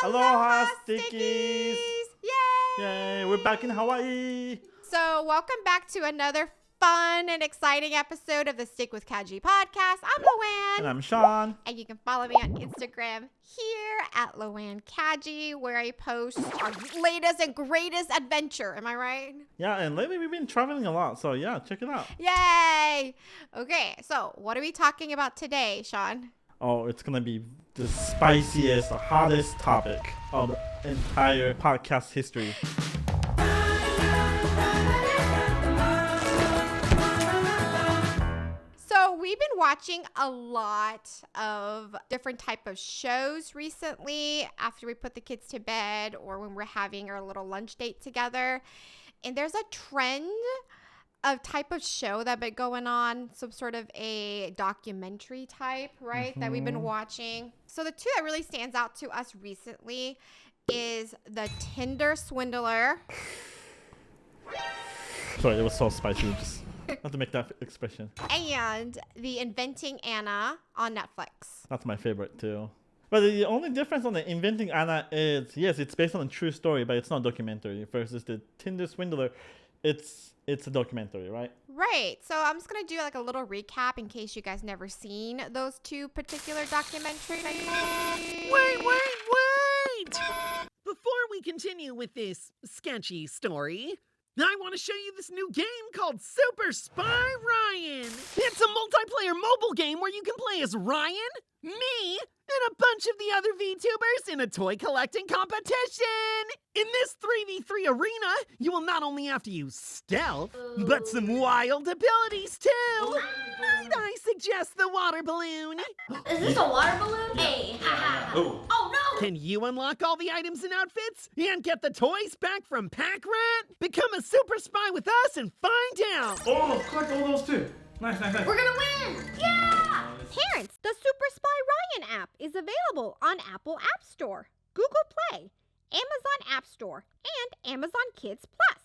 Aloha, Stickies! Yay! Yay, we're back in Hawaii! So, welcome back to another fun and exciting episode of the Stick with Kaji podcast. I'm Luann. And I'm Sean. And you can follow me on Instagram here at Luann Kaji, where I post our latest and greatest adventure. Am I right? Yeah, and lately we've been traveling a lot, so yeah, check it out. Yay! Okay, so what are we talking about today, Sean? Oh, it's gonna be the spiciest, hottest topic of the entire podcast history. So we've been watching a lot of different type of shows recently after we put the kids to bed or when we're having our little lunch date together. And there's a trend of type of show that been going on, some sort of a documentary type, right? That we've been watching. So the two that really stands out to us recently is the Tinder Swindler. Sorry, it was so spicy. Just have to make that expression. And the Inventing Anna on Netflix. That's my favorite too. But the only difference on the Inventing Anna is, yes, it's based on a true story, but it's not a documentary. Versus the Tinder Swindler, it's a documentary, right? Right. So I'm just going to do like a little recap in case you guys never seen those two particular documentaries. Wait! Before we continue with this sketchy story, I want to show you this new game called Super Spy Ryan. It's a multiplayer mobile game where you can play as Ryan, me, and a bunch of the other VTubers in a toy collecting competition. In this 3v3 arena, you will not only have to use stealth, but some wild abilities too. I suggest the water balloon. Is this a water balloon? Hey, haha. Oh no! Can you unlock all the items and outfits and get the toys back from Pack Rat? Become a super spy with us and find out. Oh, collect all those too. Nice. We're gonna win! Yeah! Parents, the Super Spy Ryan app is available on Apple App Store, Google Play, Amazon App Store, and Amazon Kids Plus.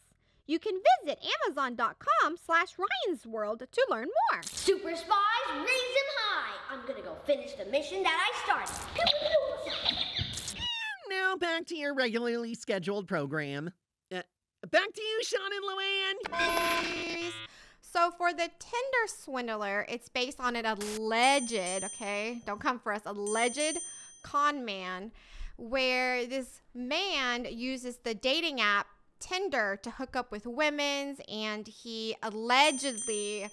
You can visit amazon.com/Ryan's World to learn more. Super spies, raise them high! I'm gonna go finish the mission that I started. Now back to your regularly scheduled program. Back to you, Sean and Luann. So for the Tinder Swindler, it's based on an alleged, okay, don't come for us, alleged con man, where this man uses the dating app Tinder to hook up with women, and he allegedly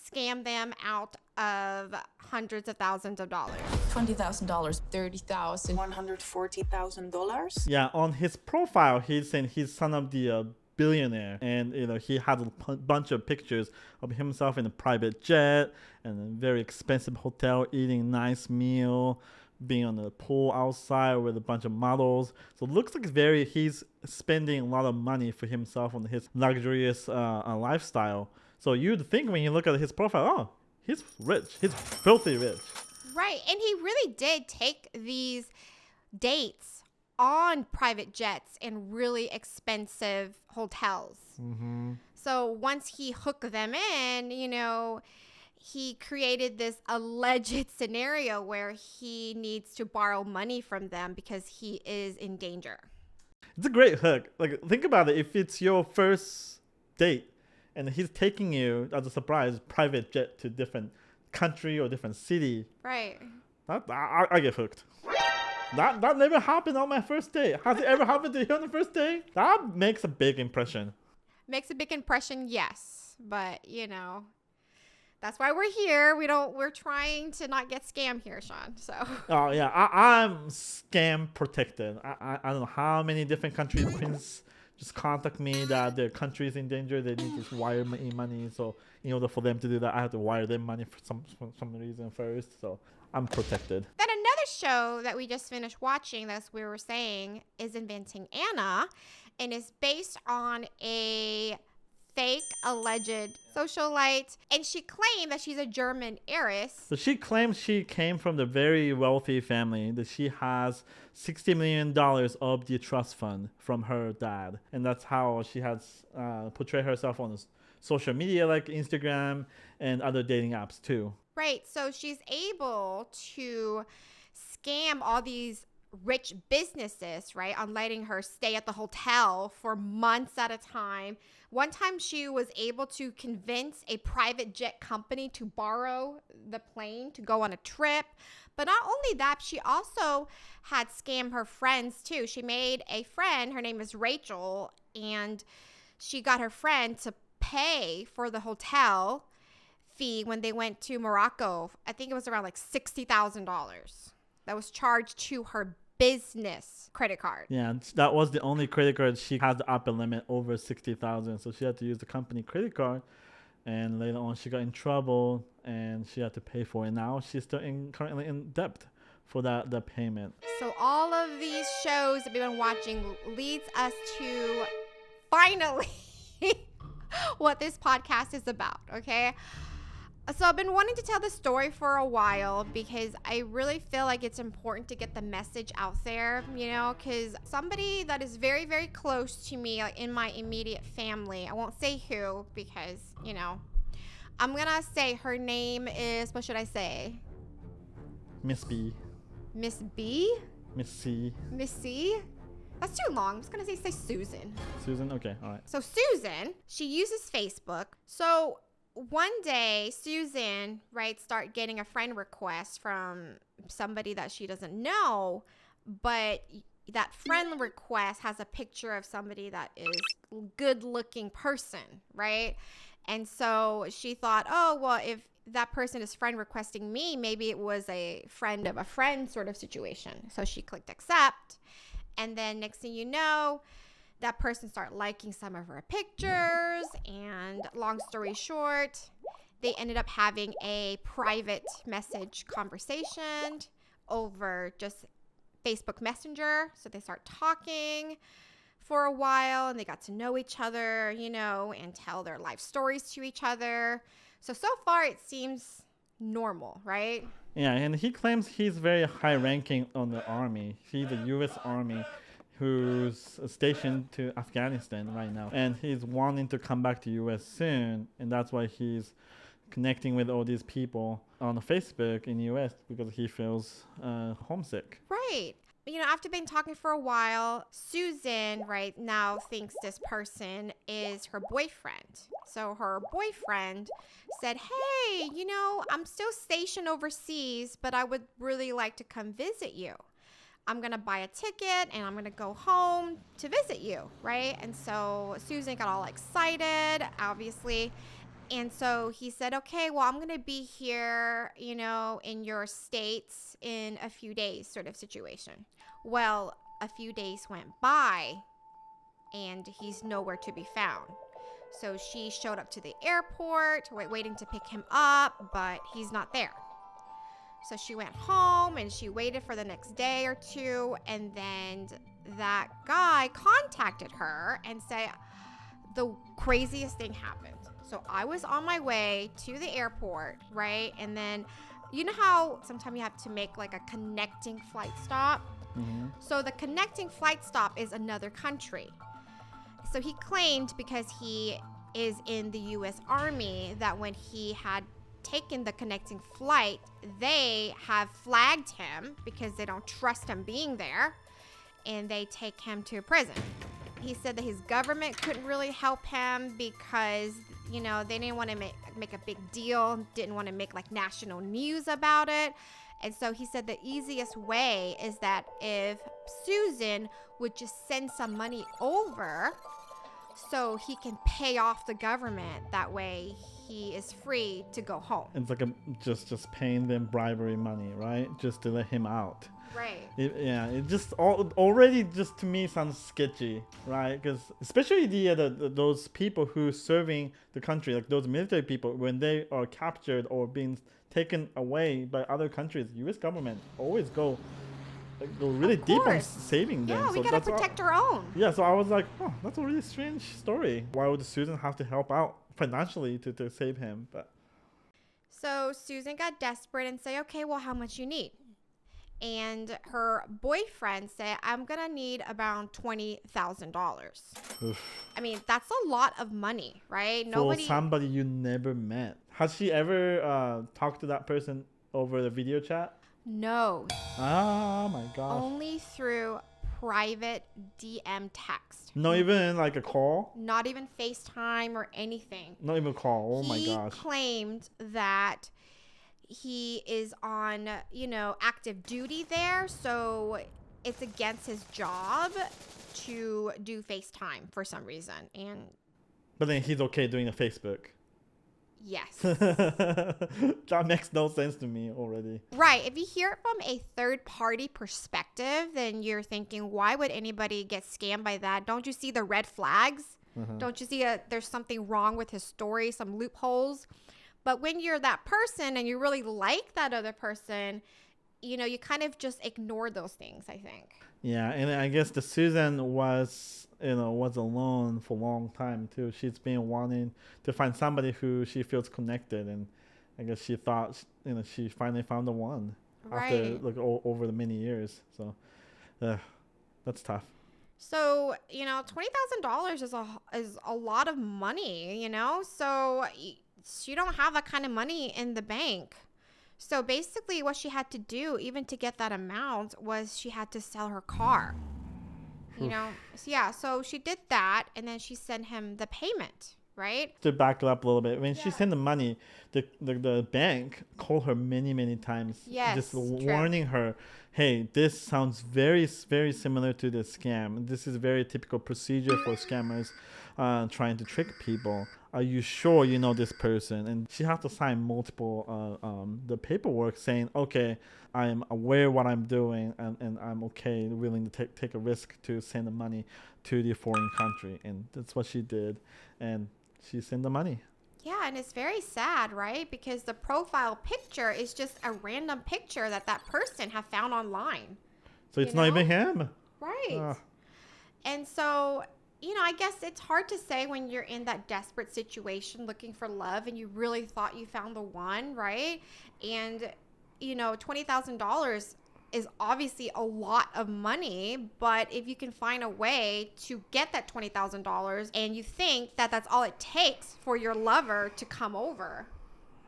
scammed them out of hundreds of thousands of dollars. $20,000, $30,000, $140,000. Yeah, on his profile, he's saying he's son of the billionaire, and he had a bunch of pictures of himself in a private jet and a very expensive hotel, eating a nice meal, being on the pool outside with a bunch of models. So it looks like he's spending a lot of money for himself on his luxurious lifestyle. So you'd think when you look at his profile, oh, he's rich, he's filthy rich. Right, and he really did take these dates on private jets and really expensive hotels. So once he hooked them in, he created this alleged scenario where he needs to borrow money from them because he is in danger. It's a great hook. Like, think about it. If it's your first date and he's taking you as a surprise private jet to different country or different city, right? I get hooked. That never happened on my first date. Has it ever happened to you on the first date? That makes a big impression. Makes a big impression, yes. But, that's why we're here. We're trying to not get scammed here, Sean. So. Oh, yeah. I'm scam protected. I don't know how many different countries just contact me that their country is in danger. They need to wire me money. So in order for them to do that, I have to wire them money for some reason first. So I'm protected. Then another show that we just finished watching, that's we were saying, is Inventing Anna, and is based on a fake alleged socialite, and she claimed that she's a German heiress. So she claims she came from the very wealthy family, that she has $60 million of the trust fund from her dad, and that's how she has portrayed herself on social media like Instagram and other dating apps too. Right, so she's able to scam all these rich businesses, right, on letting her stay at the hotel for months at a time. One time she was able to convince a private jet company to borrow the plane to go on a trip. But not only that, she also had scammed her friends too. She made a friend, her name is Rachel, and she got her friend to pay for the hotel fee when they went to Morocco. I think it was around like $60,000 that was charged to her business credit card. Yeah, that was the only credit card she had the upper limit over 60,000. So she had to use the company credit card, and later on she got in trouble and she had to pay for it. Now she's still currently in debt for that payment. So all of these shows that we've been watching leads us to finally what this podcast is about, okay? So I've been wanting to tell this story for a while because I really feel like it's important to get the message out there, you know, because somebody that is very, very close to me, like in my immediate family, I won't say who because, you know, I'm going to say her name is, what should I say? Miss B. Miss B? Miss C. Miss C? That's too long. I'm just going to say Susan. Susan? Okay, all right. So Susan, she uses Facebook. So one day, Susan, right, start getting a friend request from somebody that she doesn't know, but that friend request has a picture of somebody that is good-looking person, right? And so she thought, oh, well, if that person is friend requesting me, maybe it was a friend of a friend sort of situation. So she clicked accept, and then next thing you know, that person started liking some of her pictures, and long story short, they ended up having a private message conversation over just Facebook Messenger. So they start talking for a while, and they got to know each other, you know, and tell their life stories to each other. So far it seems normal, right? Yeah, and he claims he's very high ranking on the army. He's the U.S. Army who's stationed to Afghanistan right now. And he's wanting to come back to U.S. soon. And that's why he's connecting with all these people on Facebook in the U.S. because he feels homesick. Right. You know, after being talking for a while, Susan right now thinks this person is her boyfriend. So her boyfriend said, hey, you know, I'm still stationed overseas, but I would really like to come visit you. I'm going to buy a ticket and I'm going to go home to visit you, right? And so Susan got all excited, obviously. And so he said, okay, well, I'm going to be here, you know, in your states in a few days sort of situation. Well, a few days went by and he's nowhere to be found. So she showed up to the airport, waiting to pick him up, but he's not there. So she went home and she waited for the next day or two. And then that guy contacted her and said, the craziest thing happened. So I was on my way to the airport, right? And then, you know how sometimes you have to make like a connecting flight stop? Mm-hmm. So the connecting flight stop is another country. So he claimed because he is in the U.S. Army that when he had taken the connecting flight, they have flagged him because they don't trust him being there, and they take him to prison. He said that his government couldn't really help him because, you know, they didn't want to make a big deal, didn't want to make like national news about it. And so he said the easiest way is that if Susan would just send some money over so he can pay off the government, that way he is free to go home. It's like just paying them bribery money, right? Just to let him out. Right. It just already just to me sounds sketchy, right? Because especially those people who serving the country, like those military people, when they are captured or being taken away by other countries, U.S. government always go really deep on saving them. Yeah, we gotta protect our own. Yeah, so I was like, oh, that's a really strange story. Why would Susan have to help out financially to save him? But so Susan got desperate and said, okay, well, how much you need? And her boyfriend said, I'm gonna need about $20,000. I mean, that's a lot of money, right? For somebody you never met. Has she ever talked to that person over the video chat? No, Oh my gosh. only through private DM text. Not even like a call? Not even FaceTime or anything. Not even a call. Oh my He gosh. claimed that he is on, active duty there, so it's against his job to do FaceTime for some reason. And But then he's okay doing a Facebook. yes. That makes no sense to me already. Right. If you hear it from a third party perspective, then you're thinking, why would anybody get scammed by that? Don't you see the red flags? Don't you see there's something wrong with his story, some loopholes? But when you're that person and you really like that other person, you kind of just ignore those things, I think. Yeah, and I guess the Susan was alone for a long time too. She's been wanting to find somebody who she feels connected, and I guess she thought she finally found the one after Right. over the many years. So, that's tough. So, $20,000 is a lot of money, So she don't have that kind of money in the bank. So basically what she had to do, even to get that amount, was she had to sell her car. So yeah, so she did that, and then she sent him the payment, right? To back it up a little bit, when she Yeah. sent the money, the bank called her many times, Yes, just true. warning her, hey, this sounds very similar to the scam. This is very typical procedure for scammers trying to trick people. Are you sure you know this person? And she had to sign multiple the paperwork saying, okay, I'm aware what I'm doing, and I'm okay, willing to take a risk to send the money to the foreign country. And that's what she did. And she sent the money. Yeah, and it's very sad, right? Because the profile picture is just a random picture that person have found online. So it's You not know? even him. Right. Ah. And so, I guess it's hard to say when you're in that desperate situation looking for love and you really thought you found the one, right? And, $20,000 is obviously a lot of money, but if you can find a way to get that $20,000 and you think that that's all it takes for your lover to come over,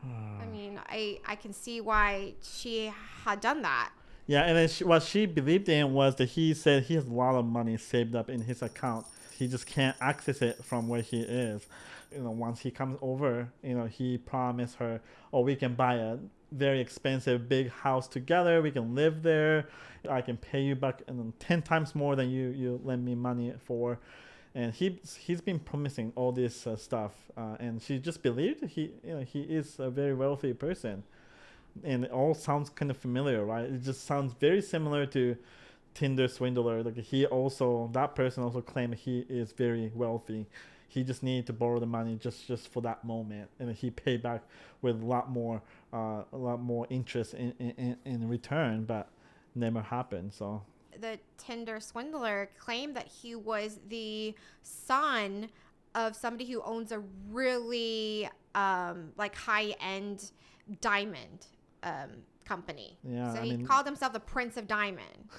I mean, I can see why she had done that. Yeah, and then what she believed in was that he said he has a lot of money saved up in his account. He just can't access it from where he is. Once he comes over, he promised her, oh, we can buy a very expensive big house together. We can live there. I can pay you back 10 times more than you lend me money for. And he's been promising all this stuff, and she just believed he is a very wealthy person. And it all sounds kind of familiar, right? It just sounds very similar to Tinder swindler. Like that person also claimed he is very wealthy. He just needed to borrow the money just for that moment, and he paid back with a lot more interest in return, but never happened. So The Tinder swindler claimed that he was the son of somebody who owns a really high-end diamond company. Yeah, so I he mean- called himself the Prince of Diamond,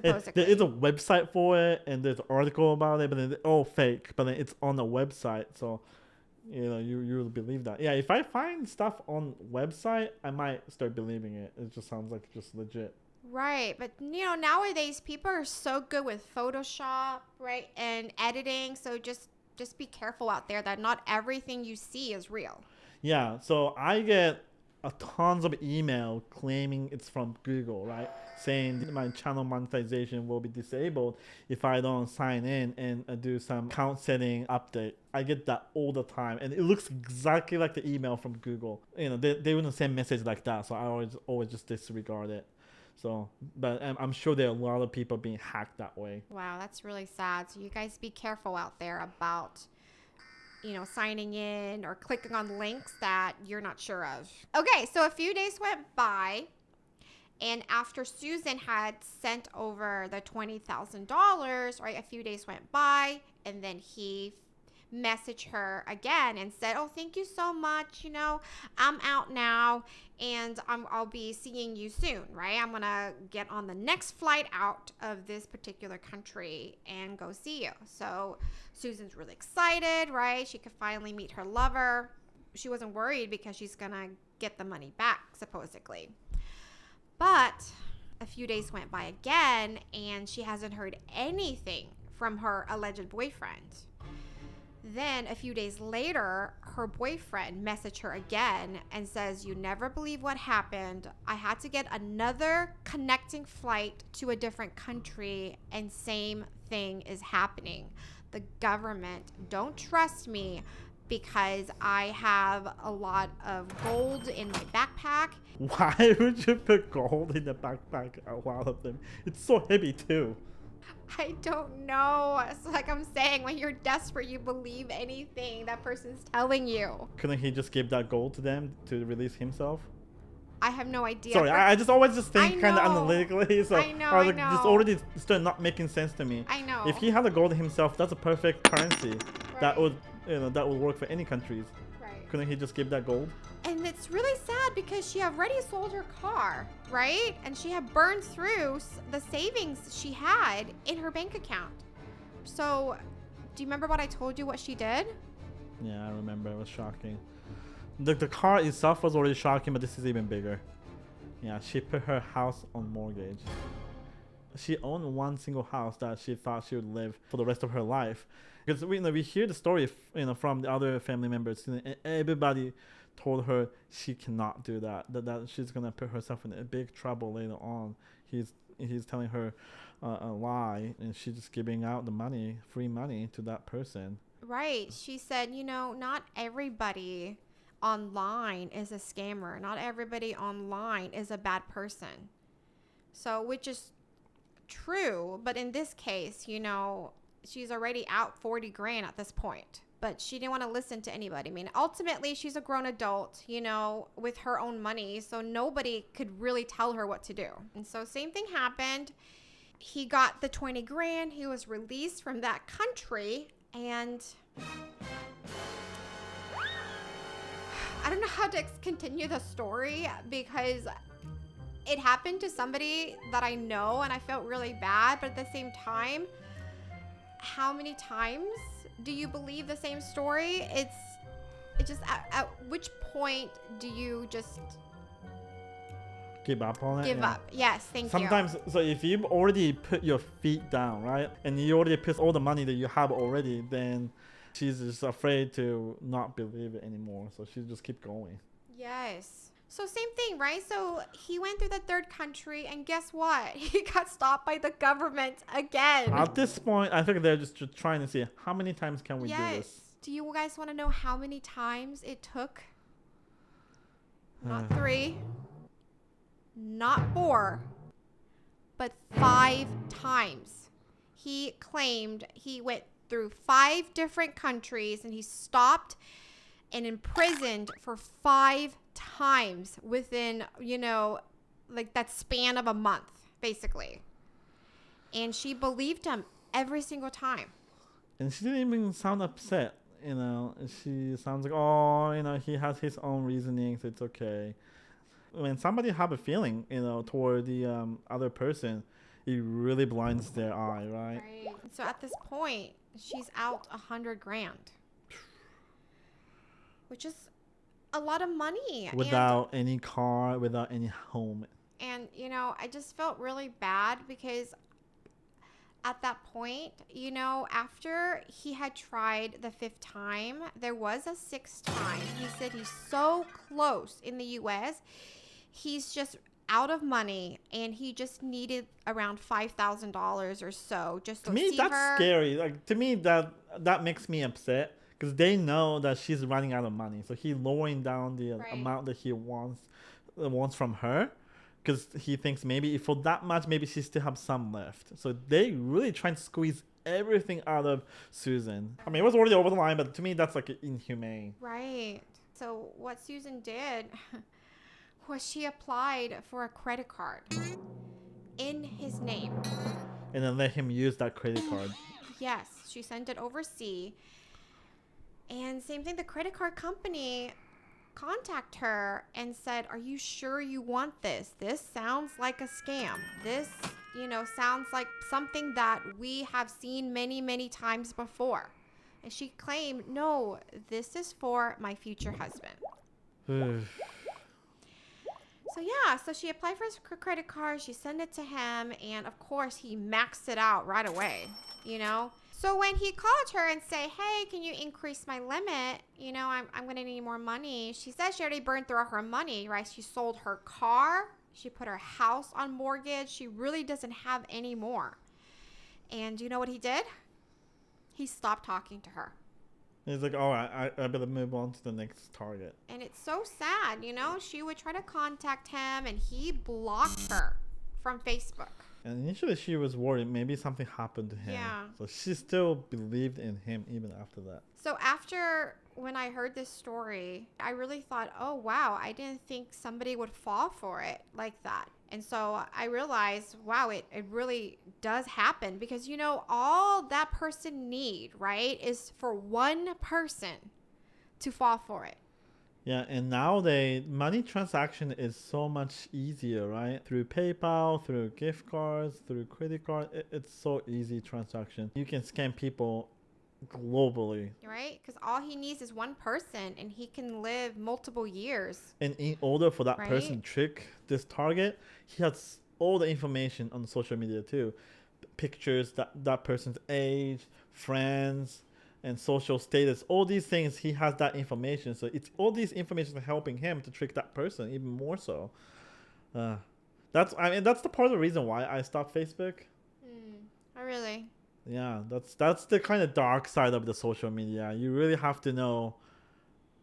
there supposedly. is a website for it, and there's an article about it, but then all fake. But then it's on the website, so you will believe that. Yeah, if I find stuff on website, I might start believing it. It just sounds like just legit. Right, but nowadays people are so good with Photoshop, right, and editing. So just be careful out there that not everything you see is real. Yeah, so I get tons of email claiming it's from Google, right? Saying my channel monetization will be disabled if I don't sign in and do some account setting update. I get that all the time, and it looks exactly like the email from Google. They wouldn't send message like that, so I always just disregard it. So, but I'm sure there are a lot of people being hacked that way. Wow, that's really sad. So you guys be careful out there about signing in or clicking on links that you're not sure of. Okay, so a few days went by, and after Susan had sent over the $20,000, right, a few days went by, and then he messaged her again and said, oh, thank you so much, I'm out now, and I'll be seeing you soon, right? I'm gonna get on the next flight out of this particular country and go see you. So Susan's really excited, right? She could finally meet her lover. She wasn't worried because she's gonna get the money back, supposedly. But a few days went by again, and she hasn't heard anything from her alleged boyfriend. Then a few days later, her boyfriend messaged her again and says, "You never believe what happened. I had to get another connecting flight to a different country, and same thing is happening. The government don't trust me because I have a lot of gold in my backpack." Why would you put gold in the backpack of one of them? It's so heavy too. I don't know. It's like I'm saying, when you're desperate, you believe anything that person's telling you. Couldn't he just give that gold to them to release himself? I have no idea. Sorry, I just always just think I kind of know. analytically. So I know, I was like, I this know. already started not making sense to me. I know. If he had the gold himself, that's a perfect currency. That Right. would, that would work for any countries. Right. Couldn't he just give that gold? And it's really sad because she already sold her car, right? And she had burned through the savings she had in her bank account. So, do you remember what I told you what she did? Yeah, I remember. It was shocking. The car itself was already shocking, but this is even bigger. Yeah, she put her house on mortgage. She owned one single house that she thought she would live for the rest of her life. Because we hear the story, from the other family members, and everybody told her she cannot do that. That she's gonna put herself in a big trouble later on. He's telling her a lie, and she's just giving out the money, free money, to that person. Right. She said, not everybody online is a scammer. Not everybody online is a bad person. So, which is true. But in this case, she's already out 40 grand at this point. But she didn't want to listen to anybody. I mean, ultimately, she's a grown adult, with her own money. So nobody could really tell her what to do. And so same thing happened. He got the 20 grand. He was released from that country. And I don't know how to continue the story because it happened to somebody that I know and I felt really bad. But at the same time, how many times do you believe the same story? It's just at which point do you just Give up on it? give Yeah. up? Yes, thank you. Sometimes, so if you've already put your feet down, right, and you already put all the money that you have already, then she's just afraid to not believe it anymore. So she just keep going. Yes. So same thing, right? So he went through the third country, and guess what? He got stopped by the government again. At this point, I think they're just trying to see how many times can we do this. Do you guys want to know how many times it took? Not 3, not 4, but 5 times. He claimed he went through 5 different countries, and he stopped and imprisoned for 5 times within, like that span of a month, basically. And she believed him every single time. And she didn't even sound upset. She sounds like, oh, he has his own reasoning, so it's okay. When somebody have a feeling, toward the other person, it really blinds their eye, right? Right. So at this point, she's out 100 grand, which is a lot of money. Without any car, without any home. And I just felt really bad because at that point, after he had tried the 5th time, there was a 6th time. He said he's so close in the US. He's just out of money, and he just needed around $5,000 or so just to To me, see that's her. scary. Like, to me, that makes me upset because they know that she's running out of money. So he's lowering down the Right. amount that he wants from her, because he thinks maybe for that much, maybe she still have some left. So they really trying to squeeze everything out of Susan. I mean, it was already over the line, but to me, that's like inhumane. Right. So what Susan did was she applied for a credit card in his name. And then let him use that credit card. Yes, she sent it overseas. And same thing, the credit card company contacted her and said, "Are you sure you want this? This sounds like a scam. This, sounds like something that we have seen many, many times before." And she claimed, "No, this is for my future husband." So yeah, so she applied for his credit card. She sent it to him, and of course he maxed it out right away. You know. So when he called her and say, "Hey, can you increase my limit? You know, I'm gonna need more money." She said she already burned through her money. Right? She sold her car. She put her house on mortgage. She really doesn't have any more. And you know what he did? He stopped talking to her. He's like, all right, I better move on to the next target. And it's so sad, you know? She would try to contact him, and he blocked her from Facebook. And initially she was worried maybe something happened to him. Yeah. So she still believed in him even after that. So when I heard this story, I really thought, oh, wow, I didn't think somebody would fall for it like that. And so I realized, wow, it really does happen because, you know, all that person need, right, is for one person to fall for it. Yeah, and nowadays money transaction is so much easier, right? Through PayPal, through gift cards, through credit card. It's so easy transaction. You can scam people globally. Right? Because all he needs is one person and he can live multiple years. And in order for that Right? person to trick this target, he has all the information on social media too. Pictures, that person's age, friends, and social status. All these things, he has that information. So it's all these information helping him to trick that person even more so. That's the part of the reason why I stopped Facebook. Oh, really? Yeah, that's the kind of dark side of the social media. You really have to know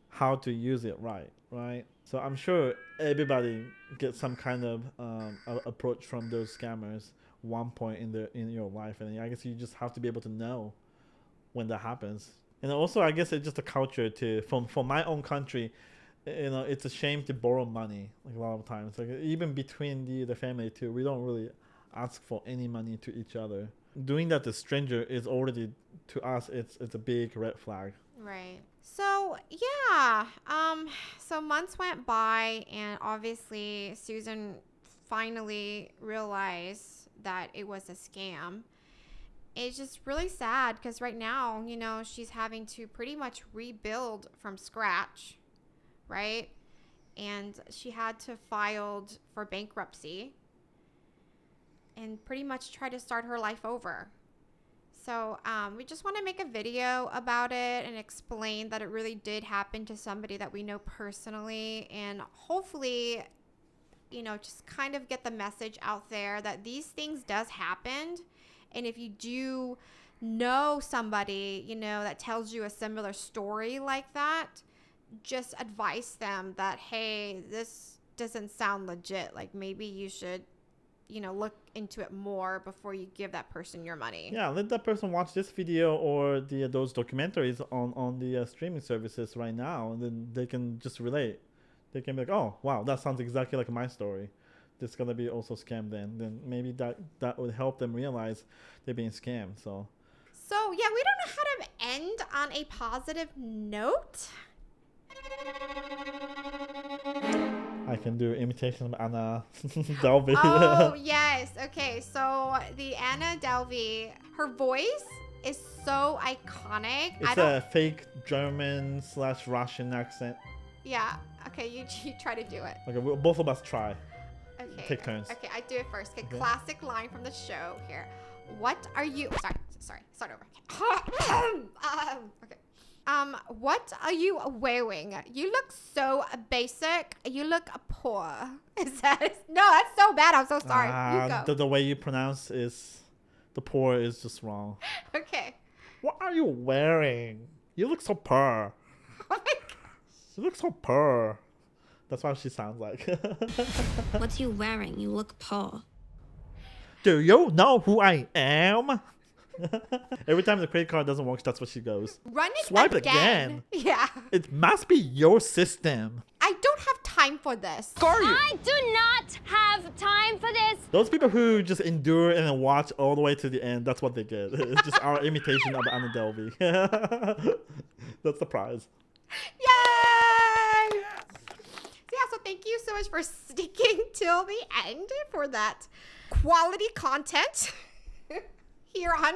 how to use it right? So I'm sure everybody gets some kind of approach from those scammers one point in your life, and I guess you just have to be able to know when that happens. And also, I guess it's just a culture too. For my own country, you know, it's a shame to borrow money like a lot of times. Like even between the family too, we don't really ask for any money to each other. Doing that to stranger is already, to us, it's a big red flag. Right. So yeah, so months went by, and obviously Susan finally realized that it was a scam. It's just really sad because right now, you know, she's having to pretty much rebuild from scratch, right? And she had to file for bankruptcy and pretty much try to start her life over. So we just want to make a video about it and explain that it really did happen to somebody that we know personally, and hopefully, you know, just kind of get the message out there that these things does happen. And if you do know somebody, you know, that tells you a similar story like that, just advise them that, hey, this doesn't sound legit. Like maybe you should, you know, look into it more before you give that person your money. Yeah, let that person watch this video or those documentaries on the streaming services right now, and then they can just relate. They can be like, oh, wow, that sounds exactly like my story. This is gonna be also scammed then maybe that would help them realize they're being scammed. So yeah, we don't know how to end on a positive note. I can do imitation of Anna Delvey. Oh yes, okay, so the Anna Delvey, her voice is so iconic. It's a fake German/Russian accent. Yeah, okay, you try to do it. Okay, both of us try. Okay. Take turns. Okay, I do it first. Okay, classic line from the show here. What are you? Sorry. Start over. Okay. What are you wearing? You look so basic. You look poor. Is that? No, that's so bad. I'm so sorry. You go. The way you pronounce is the poor is just wrong. Okay. What are you wearing? You look so poor. Oh my God. You look so poor. That's what she sounds like. What you wearing? You look poor. Do you know who I am? Every time the credit card doesn't work, that's what she goes. Run it Swipe again. Yeah. It must be your system. I don't have time for this. I do not have time for this. Those people who just endure and then watch all the way to the end, that's what they get. It's just our imitation of Anna Delvey. That's the prize. Yay! Yeah, so thank you so much for sticking till the end for that quality content here on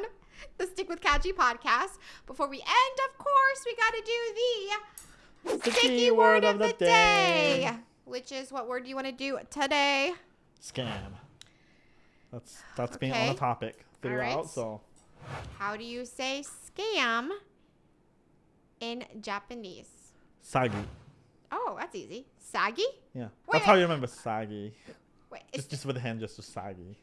the Stick with Kaji podcast. Before we end, of course, we got to do the sticky word of the day. which is what word do you want to do today? Scam. That's been on Okay. the topic throughout. right. So How do you say scam in Japanese? Sagi. Oh, that's easy. Saggy? Yeah. Wait. That's how you remember Sagi. Wait, it's Just with the hand just to Sagi.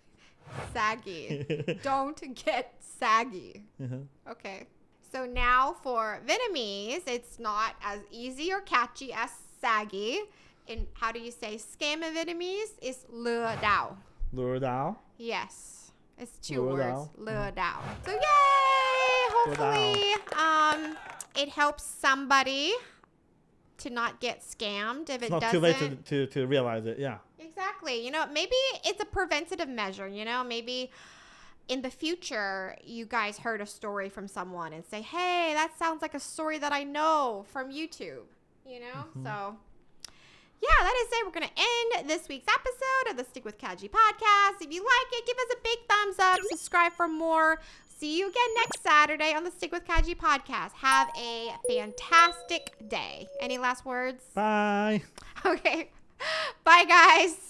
saggy. Don't get saggy. Uh-huh. Okay. So now for Vietnamese, it's not as easy or catchy as saggy. And how do you say scam in Vietnamese? It's lừa đảo. Lure Dao. Yes. It's two Lừa words. đảo. Lừa đảo. So yay! Hopefully it helps somebody to not get scammed if It's it not doesn't. too late to realize it. Yeah. Exactly. You know, maybe it's a preventative measure, you know, maybe in the future you guys heard a story from someone and say, hey, that sounds like a story that I know from YouTube, you know? So yeah, that is it. We're going to end this week's episode of the Stick with Kaji podcast. If you like it, give us a big thumbs up, subscribe for more. See you again next Saturday on the Stick with Kaji podcast. Have a fantastic day. Any last words? Bye. Okay. Bye, guys.